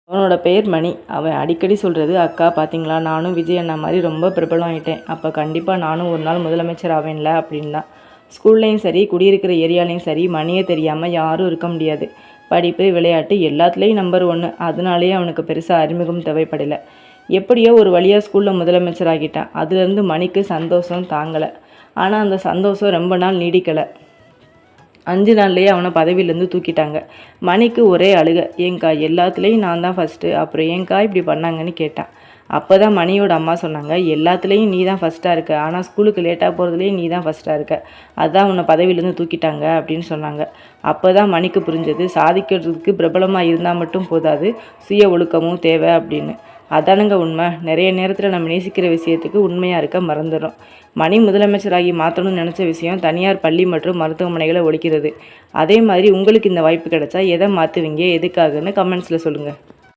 அவனோட பெயர் மணி. அவன் அடிக்கடி சொல்கிறது, அக்கா பார்த்தீங்களா, நானும் விஜய் அண்ணா மாதிரி ரொம்ப பிரபலம் ஆகிட்டேன். அப்போ கண்டிப்பாக நானும் ஒரு நாள் முதலமைச்சர் ஆவேன்ல அப்படின்னு தான். ஸ்கூல்லையும் சரி, குடியிருக்கிற ஏரியாலையும் சரி, மணியை தெரியாமல் யாரும் இருக்க முடியாது. படிப்பு, விளையாட்டு எல்லாத்துலேயும் நம்பர் 1. அதனாலேயே அவனுக்கு பெருசாக அறிமுகம் தேவைப்படலை. எப்படியோ ஒரு வழியாக ஸ்கூலில் முதலமைச்சர் ஆகிட்டான். அதுலேருந்து மணிக்கு சந்தோஷம் தாங்கலை. ஆனால் அந்த சந்தோஷம் ரொம்ப நாள் நீடிக்கலை. 5 நாள்லேயே அவனை பதவியிலேருந்து தூக்கிட்டாங்க. மணிக்கு ஒரே அழுக. ஏங்க்கா எல்லாத்துலேயும் நான் தான் ஃபஸ்ட்டு, அப்புறம் ஏங்க்கா இப்படி பண்ணாங்கன்னு கேட்டான். அப்போ தான் மணியோட அம்மா சொன்னாங்க, எல்லாத்துலேயும் நீ தான் ஃபஸ்ட்டாக இருக்க, ஆனால் ஸ்கூலுக்கு லேட்டாக போகிறதுலேயும் நீ தான் ஃபஸ்ட்டாக இருக்க, அதுதான் உன்னை பதவியிலேருந்து தூக்கிட்டாங்க அப்படின்னு சொன்னாங்க. அப்போ தான் மணிக்கு புரிஞ்சது, சாதிக்கிறதுக்கு பிரபலமாக இருந்தால் மட்டும் போதாது, சுய ஒழுக்கமும் தேவை அப்படின்னு. அதானுங்க உண்மை. நிறைய நேரத்தில் நம்ம நேசிக்கிற விஷயத்துக்கு உண்மையாக இருக்க மறந்துடும். மணி முதலமைச்சராகி மாற்றணும்னு நினச்ச விஷயம் தனியார் பள்ளி மற்றும் மருத்துவமனைகளை ஒழிக்கிறது. அதே மாதிரி உங்களுக்கு இந்த வாய்ப்பு கிடைச்சா எதை மாற்றுவீங்க, எதுக்காகன்னு கமெண்ட்ஸில் சொல்லுங்கள்.